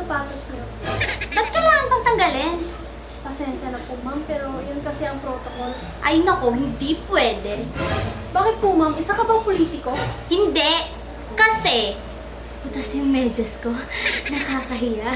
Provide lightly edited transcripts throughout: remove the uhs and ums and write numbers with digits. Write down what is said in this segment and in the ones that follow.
sapatos niyo. Ba't kailangan pang tanggalin? Pasensya na po, ma'am, pero yun kasi ang protocol. Ay nako, hindi pwede. Bakit po, ma'am? Isa ka bang politiko? Hindi! Kasi, putas yung medyas ko. Nakakahiya.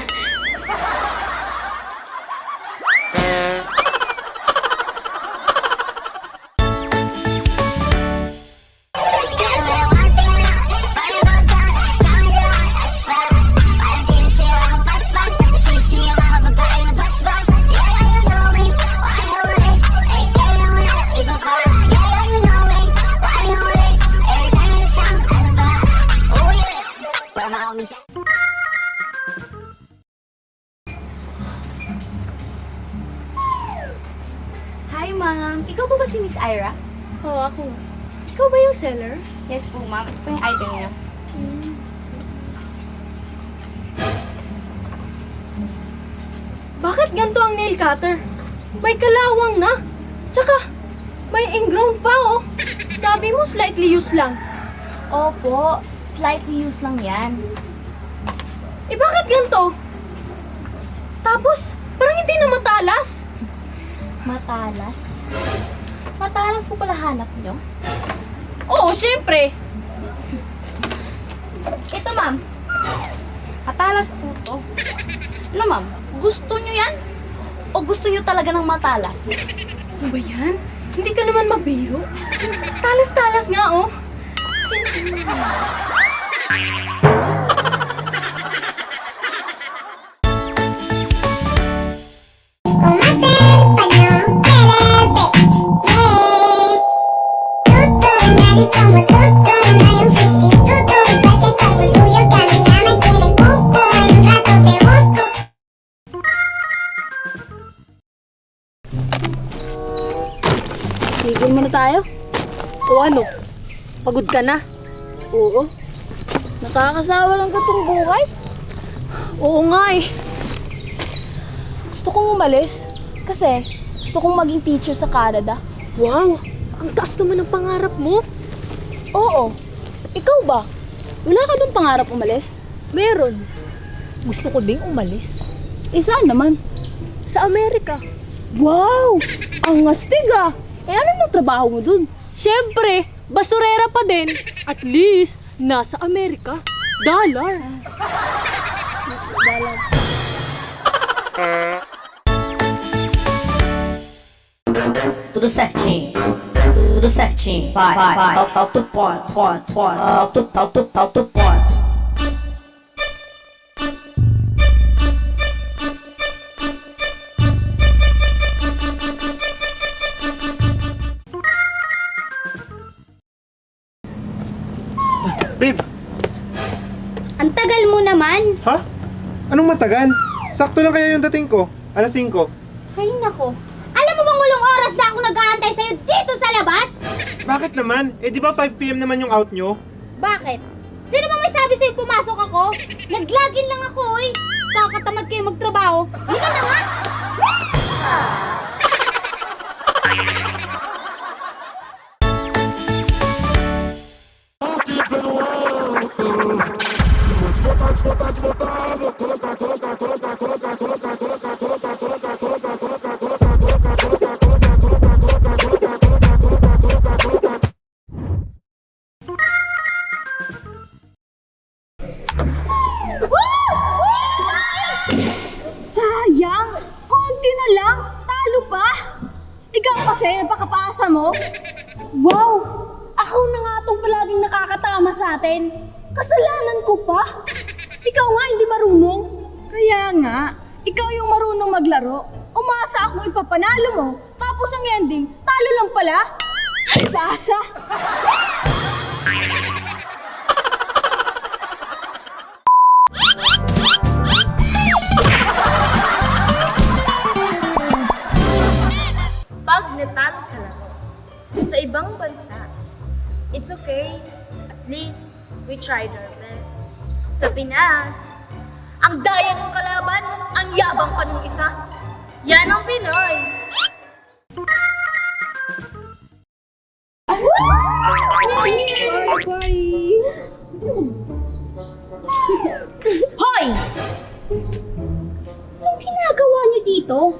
Hi, ma'am. Ikaw po ba si Miss Ira? Oo, ako. Ikaw ba yung seller? Yes po, ma'am. Ito yung item niya. Bakit ganito ang nail cutter? May kalawang na. Tsaka, may ingrown pa, oh. Sabi mo, slightly used lang. Opo, slightly used lang yan. Eh, bakit ganito? Tapos, parang hindi na matalas. Matalas? Matalas po pala hanap niyo? Oo, syempre. Ito, ma'am. Matalas po to. Ano, ma'am? Gusto niyo yan? O gusto niyo talaga ng matalas? Ano ba yan? Hindi ka naman mabiro. Talas-talas nga, oh. Tigil mo na tayo? O ano? Pagod ka na? Oo. Nakakasawa lang ka tong buhay? Oo nga eh. Gusto kong umalis kasi gusto kong maging teacher sa Canada. Wow! Ang taas naman ng pangarap mo. Oo. Ikaw ba? Wala ka bang pangarap umalis? Meron. Gusto ko ding umalis. Eh saan naman? Sa Amerika. Wow! Ang astig ah! Eh ano mo trabaho mo dun? Siyempre, basurera pa din. At least, nasa Amerika. Dollar. Dollar. Tudo certinho, tudo certinho, vai, alto ponto, alto ponto. Babe, Ang tagal mo naman. ha? Anong matagal? Sakto lang kaya yung dating ko. Alas 5. Ay nako. Alam mo bang walong oras na ako nag-aantay sa'yo dito sa labas? Bakit naman? Eh di ba 5 PM naman yung out nyo? Bakit? Sino bang may sabi sa'yo pumasok ako? Nag-login lang ako eh. Kakatamad kayo magtrabaho. Hindi na nga. Sayang! Konti na lang! Talo pa! Ikaw kasi, napakapaasa mo! Wow! Ako na nga itong palaging nakakatama sa atin! Kasalanan ko pa! Ikaw nga hindi marunong! Kaya nga, ikaw yung marunong maglaro. Umasa akong ipapanalo mo, tapos ang ending, talo lang pala! Ay, paasa! Pag natalo sa laro, sa ibang bansa, it's okay. At least, we tried our best. Sa Pinas, ang daya ng kalaban, ang yabang pa ng isa. Yan ang Pinoy! Hoy! dito?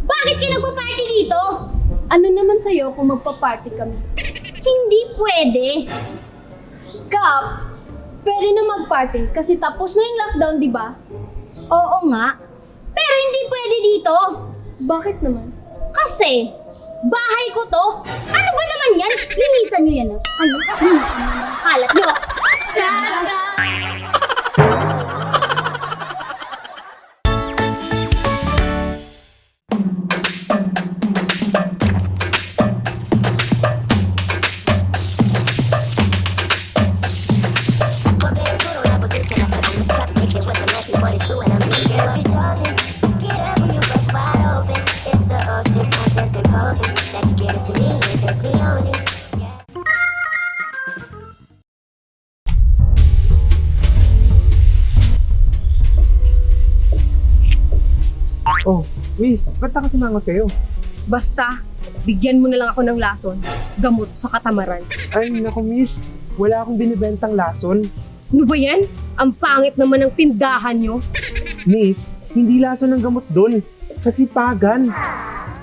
Bakit ka nagpa-party dito? Ano naman sa'yo kung magpa-party kami? Hindi pwede. Kap, pwede na mag-party kasi tapos na yung lockdown, di ba? Oo nga. Pero hindi pwede dito. Bakit naman? Kasi, bahay ko to. Ano ba naman yan? Linisan nyo yan, ah. Ano? Linisan nyo yan. Kalat nyo. Oh, miss, ba't nakasimangot kayo? Basta, bigyan mo na lang ako ng lason, gamot sa katamaran. Ay, naku miss, wala akong binibentang lason. Ano ba yan? Ang pangit naman ng tindahan nyo. Miss, hindi lason ng gamot doon. Kasipagan.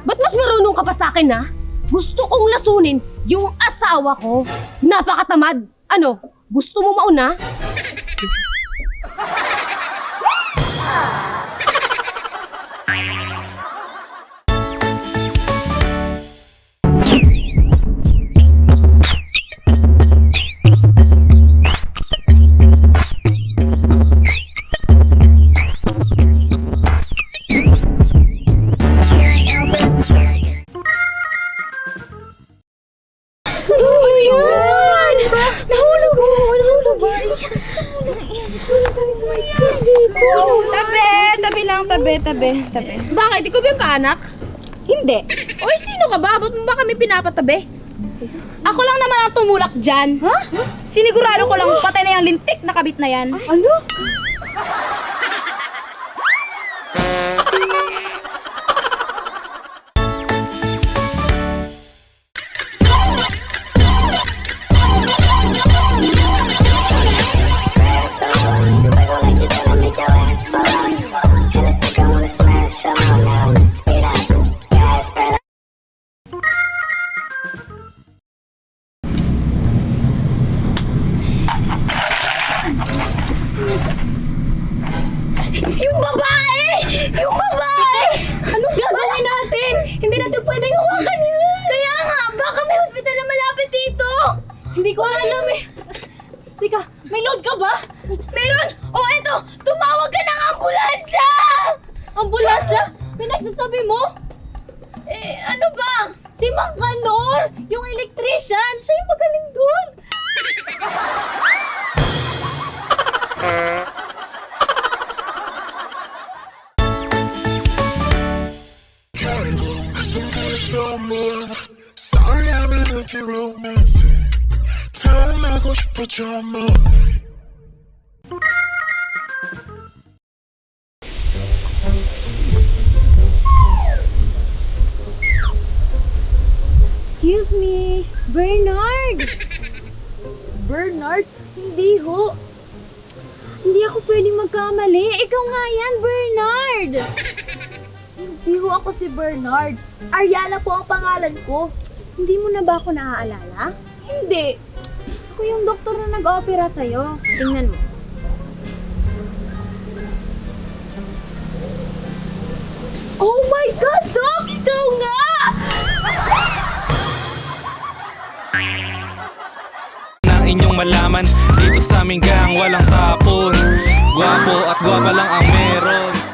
Ba't mas marunong ka pa sa akin, ha? Gusto kong lasunin yung asawa ko. Napakatamad. Ano, gusto mo mauna? Tabi. Bakit? Ikaw ba yung kaanak? Hindi. Oy, sino ka ba? Ba't mo ba kami pinapatabi? Ako lang naman ang tumulak dyan. Ha? Sinigurado ko lang patay na yung lintik na kabit na yan. Ano? Yung babae! Yung babae! Anong gagawin natin? Hindi natin pwedeng hawakan yan! Kaya nga, baka may hospital na malapit dito! Hindi ko alam eh. Teka, may load ka ba? Meron! O eto, tumawag ka ng ambulansya! Ambulansya? Pinagsasabi mo? Eh, ano ba? Si Mang Kanor, yung electrician, siya yung magaling doon. Sorry, I'm a little romantic. 태어나고 싶어져 멀리. Excuse me, Bernard! Bernard? Hindi ho. Hindi ako pwedeng magkamali. Ikaw nga yan, Bernard! Hindi ho ako si Bernard. Ariana po ang pangalan ko. Hindi mo na ba ako naaalala? Hindi. Ako yung doktor na nag-opera sa'yo. Tingnan mo. Oh my God, Doc! Ikaw nga! Nang inyong malaman dito sa aming gang walang tapon. Gwapo at gwapa lang ang meron.